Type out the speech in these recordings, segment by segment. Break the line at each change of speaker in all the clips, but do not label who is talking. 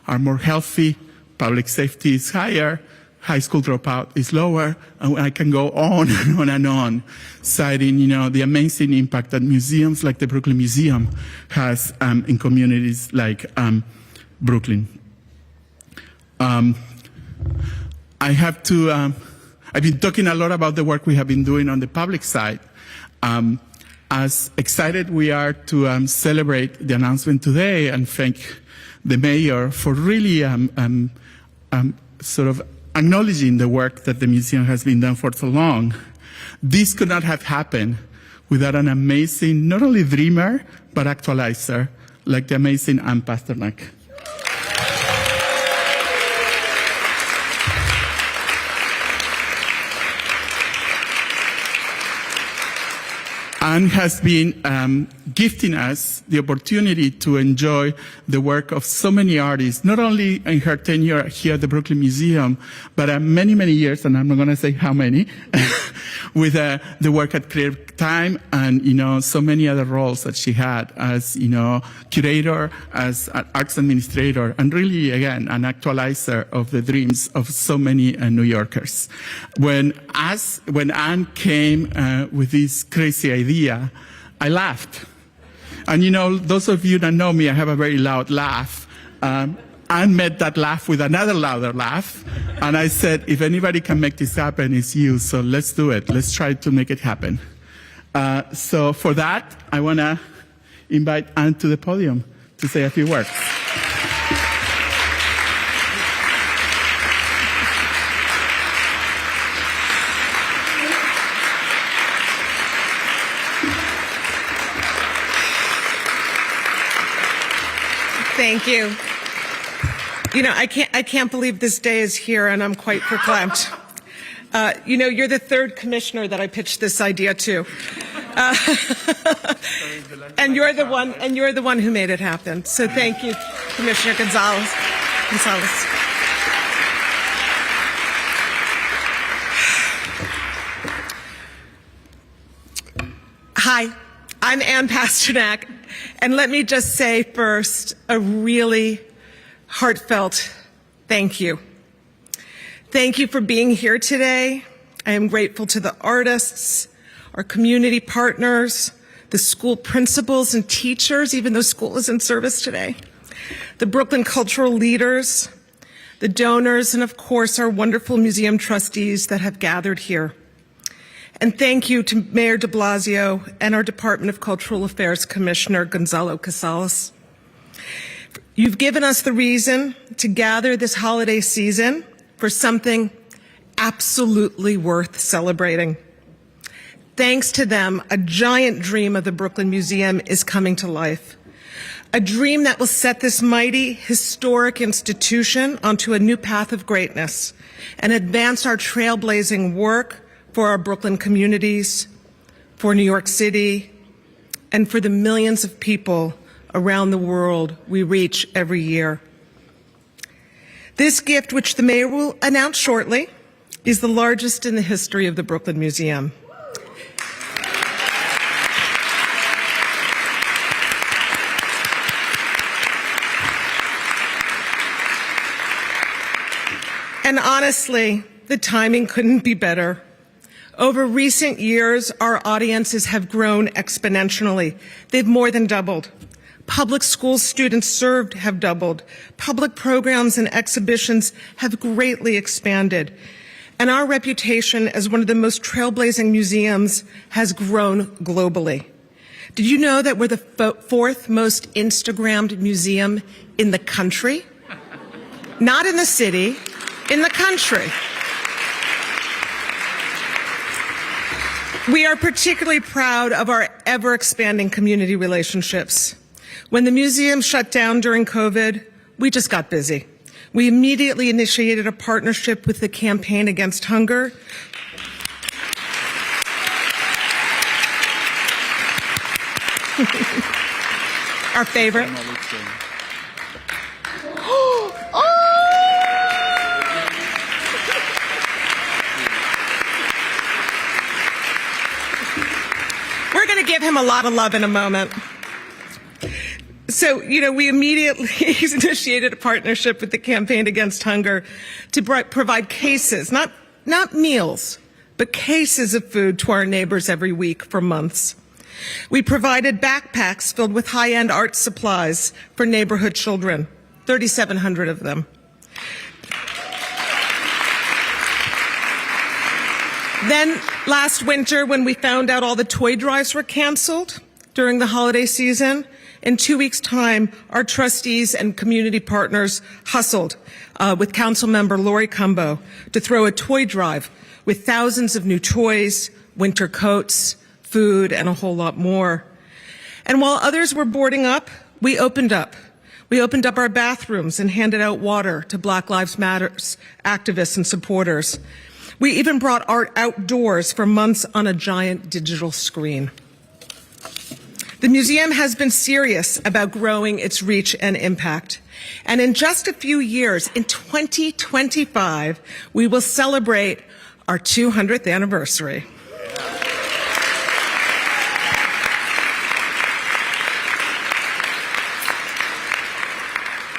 are more healthy, public safety is higher, high school dropout is lower, and I can go on and on and on, citing, the amazing impact that museums like the Brooklyn Museum has in communities like Brooklyn. I've been talking a lot about the work we have been doing on the public side. As excited we are to celebrate the announcement today and thank the mayor for really sort of acknowledging the work that the museum has been done for so long. This could not have happened without an amazing, not only dreamer, but actualizer, like the amazing Ann Pasternak. Anne has been gifting us the opportunity to enjoy the work of so many artists, not only in her tenure here at the Brooklyn Museum, but many, many years, and I'm not going to say how many, with the work at Creative Time and, so many other roles that she had as, curator, as an arts administrator, and really, again, an actualizer of the dreams of so many New Yorkers. When Anne came with this crazy idea, I laughed. And those of you that know me, I have a very loud laugh. Anne met that laugh with another louder laugh. And I said, if anybody can make this happen, it's you. So let's do it. Let's try to make it happen. So for that, I want to invite Anne to the podium to say a few words.
Thank you. I can't believe this day is here, and I'm quite verklempt. You're the third commissioner that I pitched this idea to, and you're the one who made it happen. So thank you, Commissioner Gonzalez. Hi, I'm Ann Pasternak. And let me just say first, a really heartfelt thank you. Thank you for being here today. I am grateful to the artists, our community partners, the school principals and teachers, even though school is in service today, the Brooklyn cultural leaders, the donors, and of course, our wonderful museum trustees that have gathered here. And thank you to Mayor de Blasio and our Department of Cultural Affairs Commissioner Gonzalo Casales. You've given us the reason to gather this holiday season for something absolutely worth celebrating. Thanks to them, a giant dream of the Brooklyn Museum is coming to life. A dream that will set this mighty, historic institution onto a new path of greatness and advance our trailblazing work for our Brooklyn communities, for New York City, and for the millions of people around the world we reach every year. This gift, which the mayor will announce shortly, is the largest in the history of the Brooklyn Museum. And honestly, the timing couldn't be better. Over recent years, our audiences have grown exponentially. They've more than doubled. Public school students served have doubled. Public programs and exhibitions have greatly expanded. And our reputation as one of the most trailblazing museums has grown globally. Did you know that we're the fourth most Instagrammed museum in the country? Not in the city, in the country. We are particularly proud of our ever-expanding community relationships. When the museum shut down during COVID, we just got busy. We immediately initiated a partnership with the Campaign Against Hunger. Our favorite. We're going to give him a lot of love in a moment. So, we immediately initiated a partnership with the Campaign Against Hunger to provide cases, not meals, but cases of food to our neighbors every week for months. We provided backpacks filled with high-end art supplies for neighborhood children, 3,700 of them. Then last winter, when we found out all the toy drives were canceled during the holiday season, in 2 weeks' time, our trustees and community partners hustled with Councilmember Lori Cumbo to throw a toy drive with thousands of new toys, winter coats, food, and a whole lot more. And while others were boarding up, we opened up. We opened up our bathrooms and handed out water to Black Lives Matter activists and supporters. We even brought art outdoors for months on a giant digital screen. The museum has been serious about growing its reach and impact. And in just a few years, in 2025, we will celebrate our 200th anniversary.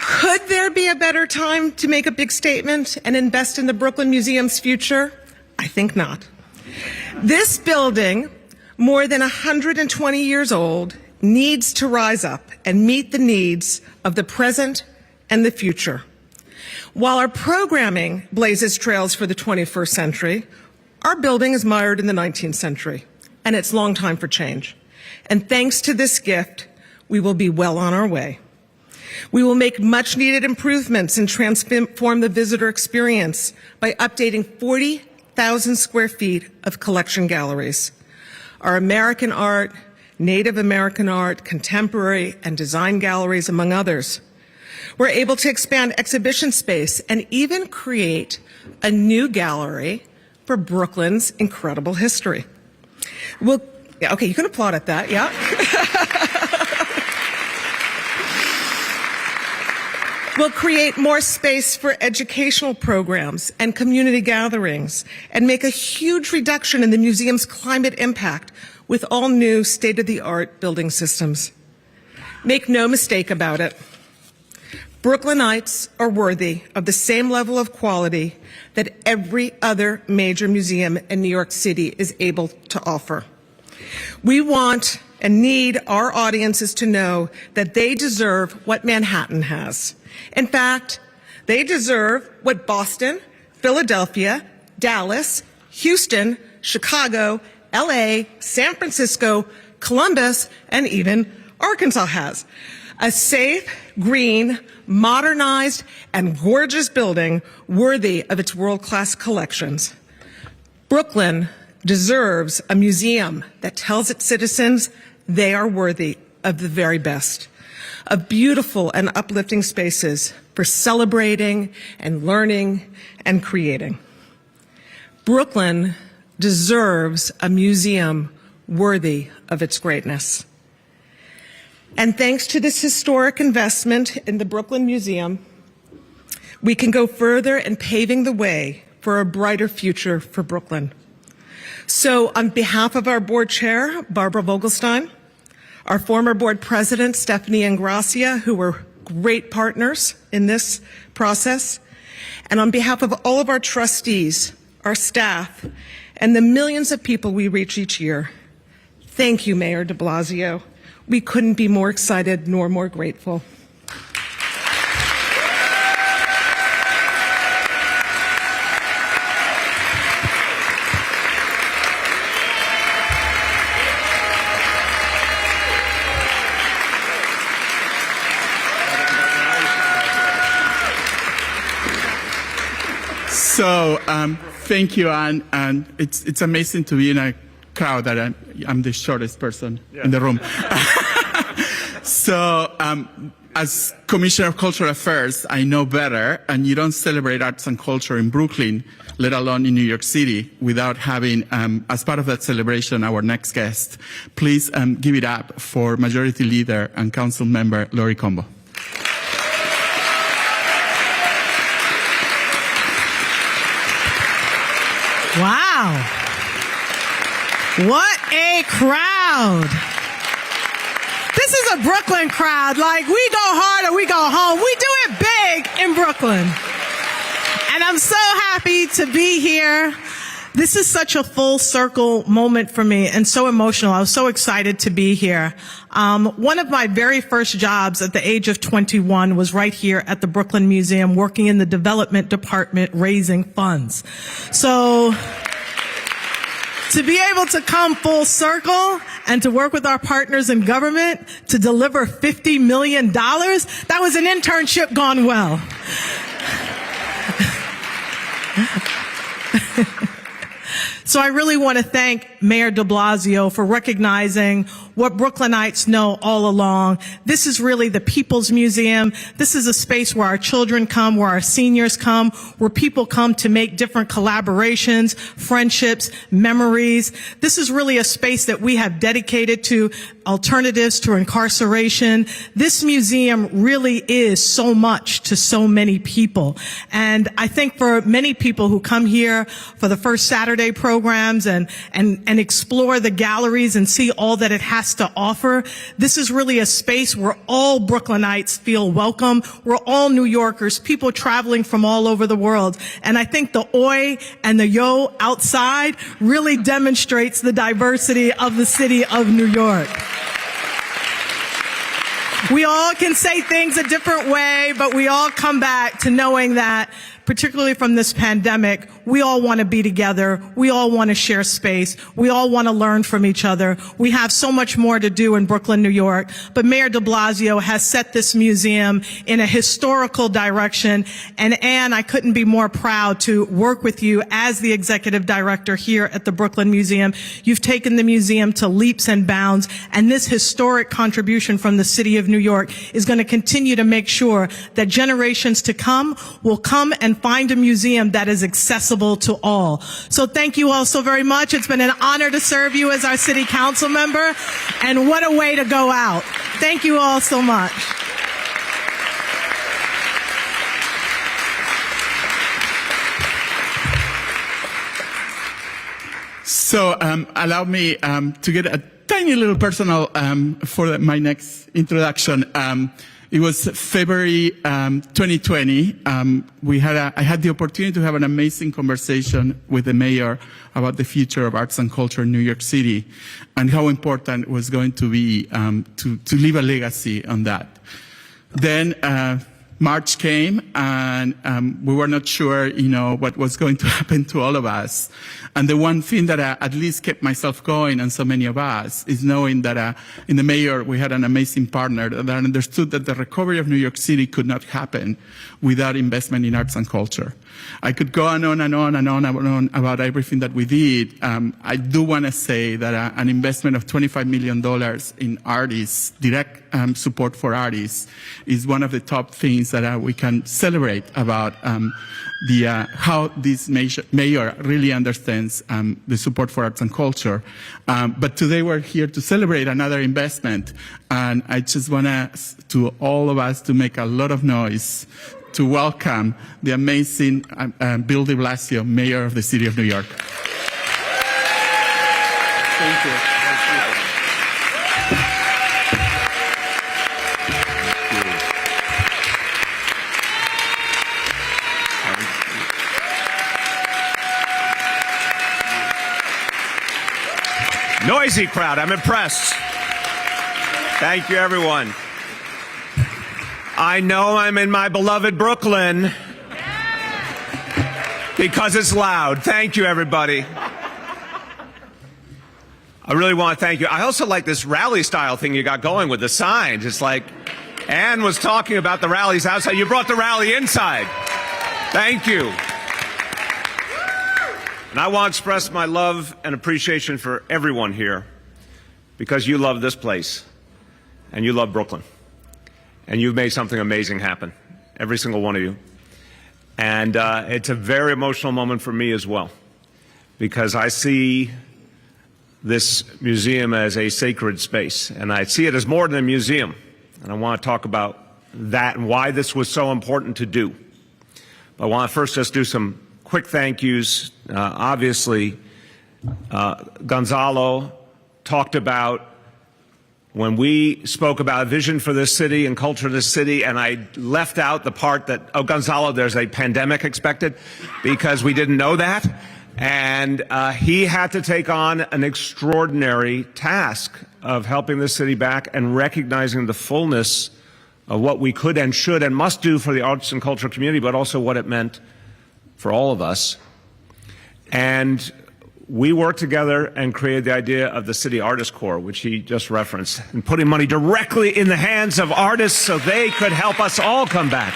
Could there be a better time to make a big statement and invest in the Brooklyn Museum's future? I think not. This building, more than 120 years old, needs to rise up and meet the needs of the present and the future. While our programming blazes trails for the 21st century, our building is mired in the 19th century, and it's long time for change. And thanks to this gift, we will be well on our way. We will make much needed improvements and transform the visitor experience by updating 40,000 square feet of collection galleries. Our American art, Native American art, contemporary and design galleries, among others. We're able to expand exhibition space and even create a new gallery for Brooklyn's incredible history. Okay, you can applaud at that, yeah. We'll create more space for educational programs and community gatherings and make a huge reduction in the museum's climate impact with all new state-of-the-art building systems. Make no mistake about it. Brooklynites are worthy of the same level of quality that every other major museum in New York City is able to offer. We want and need our audiences to know that they deserve what Manhattan has. In fact, they deserve what Boston, Philadelphia, Dallas, Houston, Chicago, LA, San Francisco, Columbus, and even Arkansas has. A safe, green, modernized, and gorgeous building worthy of its world-class collections. Brooklyn deserves a museum that tells its citizens they are worthy of the very best, of beautiful and uplifting spaces for celebrating and learning and creating. Brooklyn deserves a museum worthy of its greatness. And thanks to this historic investment in the Brooklyn Museum, we can go further in paving the way for a brighter future for Brooklyn. So on behalf of our board chair, Barbara Vogelstein, our former board president, Stephanie Ingracia, who were great partners in this process, and on behalf of all of our trustees, our staff, and the millions of people we reach each year, thank you, Mayor de Blasio. We couldn't be more excited nor more grateful.
So thank you, Anne. And it's amazing to be in a crowd that I'm the shortest person in the room. So as Commissioner of Cultural Affairs, I know better, and you don't celebrate arts and culture in Brooklyn, let alone in New York City, without having, as part of that celebration, our next guest. Please give it up for Majority Leader and Council Member Lori Cumbo.
Wow. What a crowd. This This is a Brooklyn crowd. Like, we go hard or we go home. We do it big in Brooklyn. And I'm so happy to be here. This is such a full circle moment for me and so emotional. I was so excited to be here. One of my very first jobs at the age of 21 was right here at the Brooklyn Museum, working in the development department, raising funds. So to be able to come full circle and to work with our partners in government to deliver $50 million, that was an internship gone well. So I really want to thank Mayor de Blasio for recognizing what Brooklynites know all along. This is really the People's Museum. This is a space where our children come, where our seniors come, where people come to make different collaborations, friendships, memories. This is really a space that we have dedicated to alternatives to incarceration. This museum really is so much to so many people. And I think for many people who come here for the first Saturday programs and explore the galleries and see all that it has to offer, this is really a space where all Brooklynites feel welcome. We're all New Yorkers, people traveling from all over the world. And I think the oi and the yo outside really demonstrates the diversity of the city of New York. We all can say things a different way, but we all come back to knowing that, particularly from this pandemic, we all want to be together. We all want to share space. We all want to learn from each other. We have so much more to do in Brooklyn, New York. But Mayor de Blasio has set this museum in a historical direction. And Anne, I couldn't be more proud to work with you as the executive director here at the Brooklyn Museum. You've taken the museum to leaps and bounds. And this historic contribution from the city of New York is going to continue to make sure that generations to come will come and find a museum that is accessible to all. So thank you all so very much. It's been an honor to serve you as our city council member, and what a way to go out. Thank you all so much.
So allow me to get a tiny little personal for my next introduction. It was February 2020. I had the opportunity to have an amazing conversation with the mayor about the future of arts and culture in New York City and how important it was going to be to leave a legacy on that. Then March came, and we were not sure, what was going to happen to all of us. And the one thing that at least kept myself going, and so many of us, is knowing that in the mayor we had an amazing partner that understood that the recovery of New York City could not happen without investment in arts and culture. I could go on and on and on and on about everything that we did. I do want to say that an investment of $25 million in artists, direct support for artists, is one of the top things that we can celebrate about how this mayor really understands the support for arts and culture. But today we're here to celebrate another investment, and I just want to all of us to make a lot of noise to welcome the amazing Bill de Blasio, Mayor of the City of New York. Thank you.
Noisy crowd. I'm impressed. Thank you, everyone. I know I'm in my beloved Brooklyn because it's loud. Thank you, everybody. I really want to thank you. I also like this rally style thing you got going with the signs. It's like Anne was talking about the rallies outside. You brought the rally inside. Thank you. And I want to express my love and appreciation for everyone here because you love this place and you love Brooklyn. And you've made something amazing happen, every single one of you. And it's a very emotional moment for me as well, because I see this museum as a sacred space, and I see it as more than a museum. And I want to talk about that and why this was so important to do. But I want to first just do some quick thank yous. Obviously, Gonzalo talked about when we spoke about vision for this city and culture of this city, and I left out the part that, oh, Gonzalo, there's a pandemic expected, because we didn't know that. And he had to take on an extraordinary task of helping this city back and recognizing the fullness of what we could and should and must do for the arts and cultural community, but also what it meant for all of us. And we worked together and created the idea of the City Artist Corps, which he just referenced, and putting money directly in the hands of artists so they could help us all come back.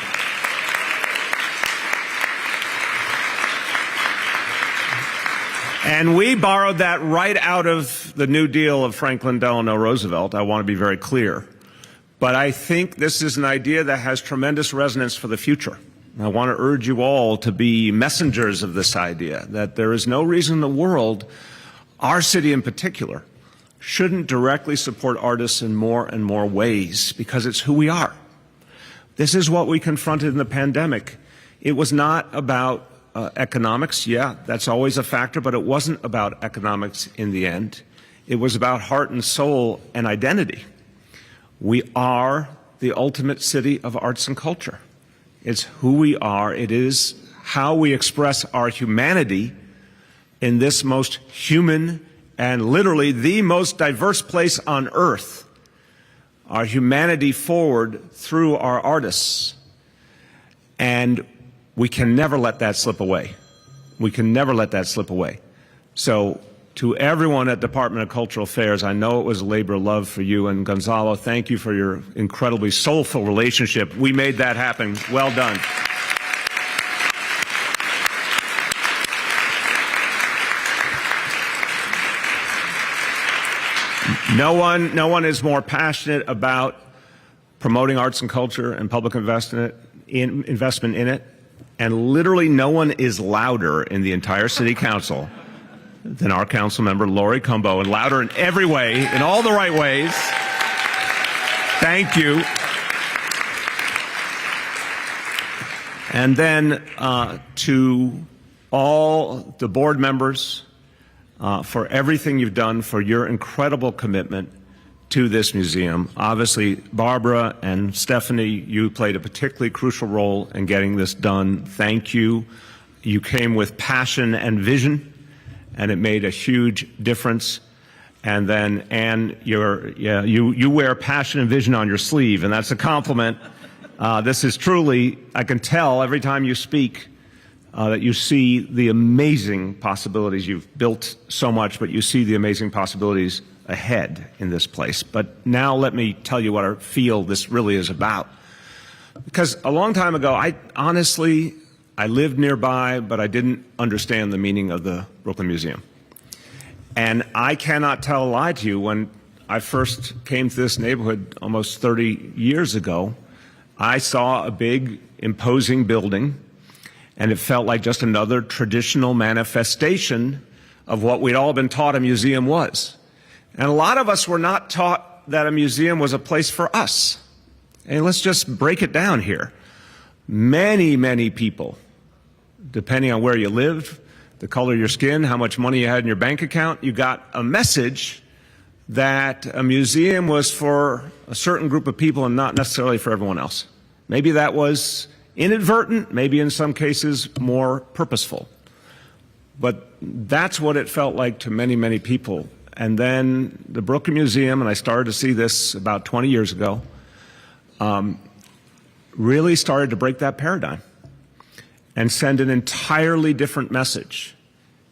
And we borrowed that right out of the New Deal of Franklin Delano Roosevelt. I want to be very clear. But I think this is an idea that has tremendous resonance for the future. I want to urge you all to be messengers of this idea, that there is no reason in the world, our city in particular, shouldn't directly support artists in more and more ways, because it's who we are. This is what we confronted in the pandemic. It was not about economics. Yeah, that's always a factor, but it wasn't about economics in the end. It was about heart and soul and identity. We are the ultimate city of arts and culture. It's who we are. It is how we express our humanity in this most human and literally the most diverse place on earth. Our humanity forward through our artists. And we can never let that slip away. We can never let that slip away. So to everyone at Department of Cultural Affairs, I know it was a labor of love for you. And Gonzalo, thank you for your incredibly soulful relationship. We made that happen. Well done. No one is more passionate about promoting arts and culture and public investment in it. And literally no one is louder in the entire city council than our council member, Lori Cumbo, and louder in every way, in all the right ways. Thank you. And then to all the board members for everything you've done, for your incredible commitment to this museum. Obviously, Barbara and Stephanie, you played a particularly crucial role in getting this done. Thank you. You came with passion and vision, and it made a huge difference. And then, Anne, you wear passion and vision on your sleeve, and that's a compliment. This is truly, I can tell every time you speak that you see the amazing possibilities. You've built so much, but you see the amazing possibilities ahead in this place. But now let me tell you what I feel this really is about. Because a long time ago, I lived nearby, but I didn't understand the meaning of the Brooklyn Museum. And I cannot tell a lie to you. When I first came to this neighborhood almost 30 years ago, I saw a big, imposing building, and it felt like just another traditional manifestation of what we'd all been taught a museum was. And a lot of us were not taught that a museum was a place for us. And let's just break it down here. Many, many people, depending on where you lived, the color of your skin, how much money you had in your bank account, you got a message that a museum was for a certain group of people and not necessarily for everyone else. Maybe that was inadvertent, maybe in some cases more purposeful. But that's what it felt like to many, many people. And then the Brooklyn Museum, and I started to see this about 20 years ago, really started to break that paradigm and send an entirely different message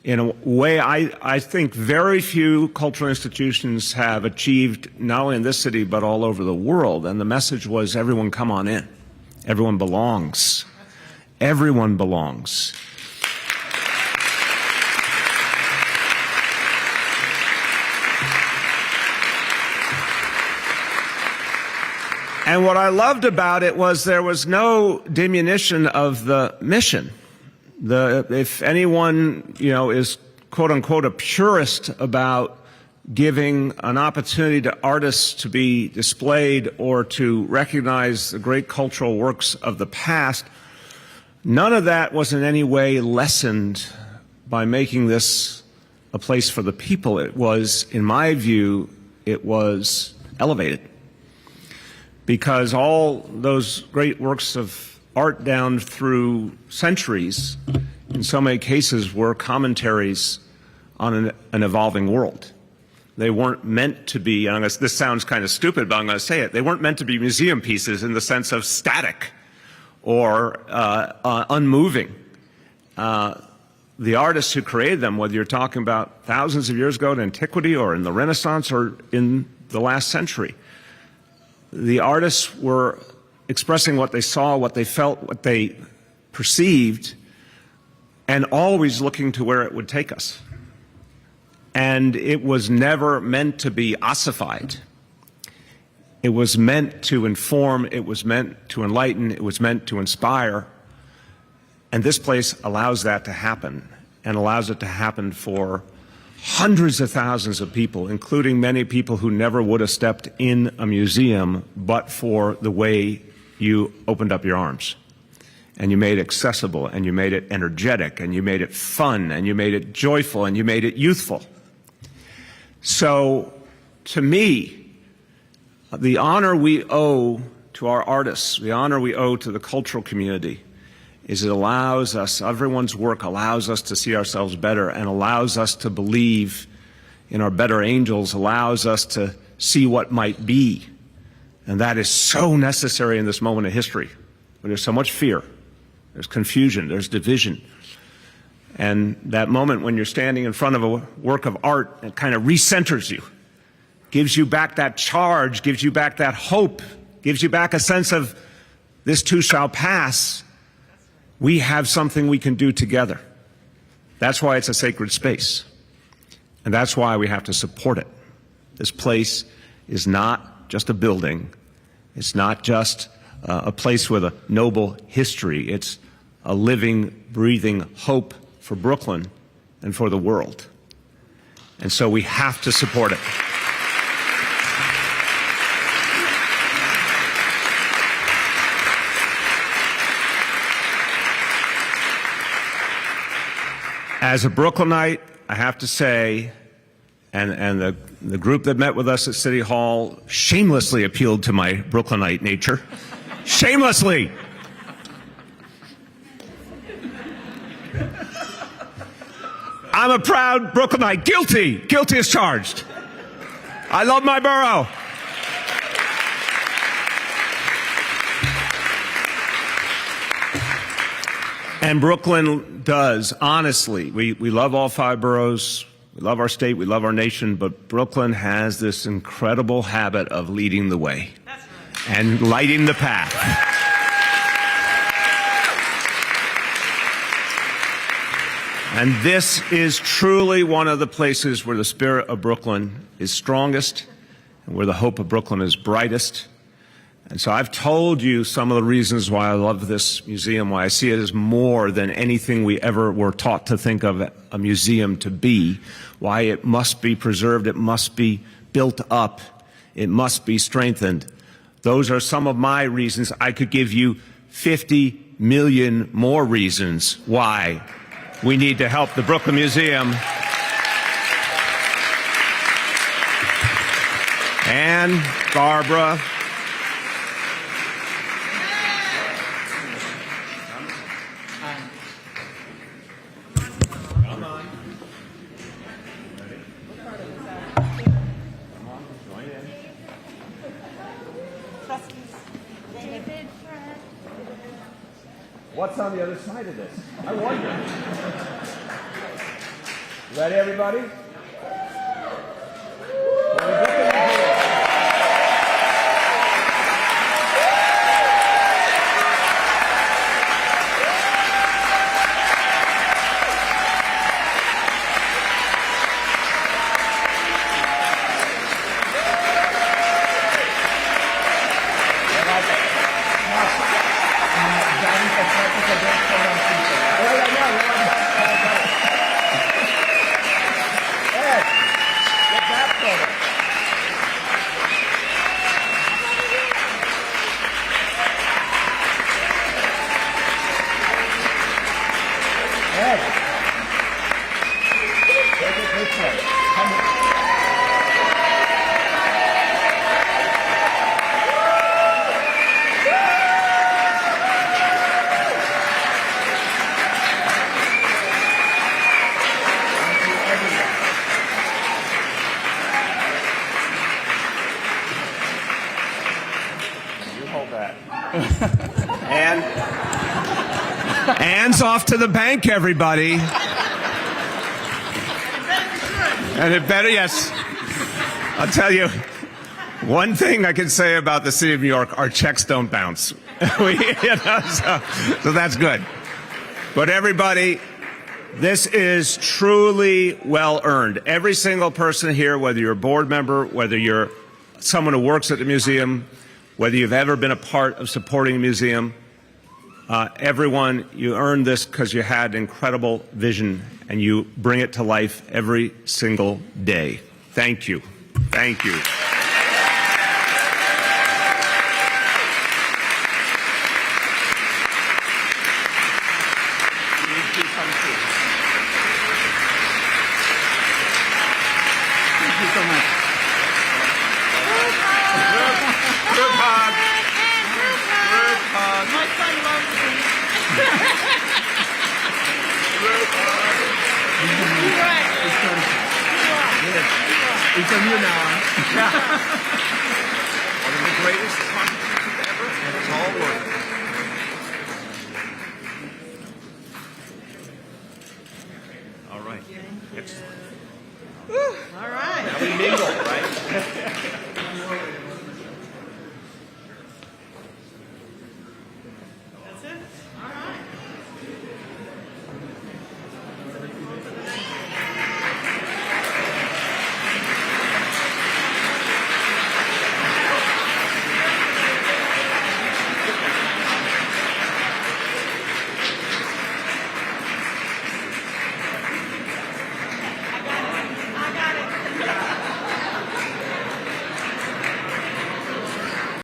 in a way I think very few cultural institutions have achieved, not only in this city but all over the world. And the message was, everyone come on in. Everyone belongs. Everyone belongs. And what I loved about it was there was no diminution of the mission. If anyone, is quote unquote a purist about giving an opportunity to artists to be displayed or to recognize the great cultural works of the past, none of that was in any way lessened by making this a place for the people. It was, in my view, it was elevated. Because all those great works of art down through centuries, in so many cases, were commentaries on an evolving world. They weren't meant to be, and this sounds kind of stupid, but I'm going to say it, they weren't meant to be museum pieces in the sense of static or unmoving. The artists who created them, whether you're talking about thousands of years ago in antiquity or in the Renaissance or in the last century, the artists were expressing what they saw, what they felt, what they perceived, and always looking to where it would take us. And it was never meant to be ossified. It was meant to inform, it was meant to enlighten, it was meant to inspire. And this place allows that to happen, and allows it to happen for hundreds of thousands of people, including many people who never would have stepped in a museum but for the way you opened up your arms. And you made it accessible, and you made it energetic, and you made it fun, and you made it joyful, and you made it youthful. So, to me, the honor we owe to our artists, the honor we owe to the cultural community, is it allows us, everyone's work allows us to see ourselves better and allows us to believe in our better angels, allows us to see what might be. And that is so necessary in this moment of history, where there's so much fear, there's confusion, there's division. And that moment when you're standing in front of a work of art, it kind of recenters you, gives you back that charge, gives you back that hope, gives you back a sense of this too shall pass. We have something we can do together. That's why it's a sacred space. And that's why we have to support it. This place is not just a building. It's not just a place with a noble history. It's a living, breathing hope for Brooklyn and for the world. And so we have to support it. As a Brooklynite, I have to say, and the group that met with us at City Hall shamelessly appealed to my Brooklynite nature. Shamelessly! I'm a proud Brooklynite. Guilty! Guilty as charged. I love my borough. And Brooklyn does, honestly. We love all 5 boroughs. We love our state. We love our nation. But Brooklyn has this incredible habit of leading the way and lighting the path. And this is truly one of the places where the spirit of Brooklyn is strongest and where the hope of Brooklyn is brightest. And so I've told you some of the reasons why I love this museum, why I see it as more than anything we ever were taught to think of a museum to be, why it must be preserved, it must be built up, it must be strengthened. Those are some of my reasons. I could give you 50 million more reasons why we need to help the Brooklyn Museum. And Barbara. What's on the other side of this? I wonder. Ready, everybody? Anne's off to the bank, everybody. And it better, yes. I'll tell you, one thing I can say about the city of New York, our checks don't bounce. So that's good. But everybody, this is truly well earned. Every single person here, whether you're a board member, whether you're someone who works at the museum, whether you've ever been a part of supporting a museum, everyone, you earned this because you had incredible vision and you bring it to life every single day. Thank you. Thank you.
It's on you now.
One of the greatest conferences ever, and it's all worth it. All right. Excellent.
All right.
Now we mingle, right?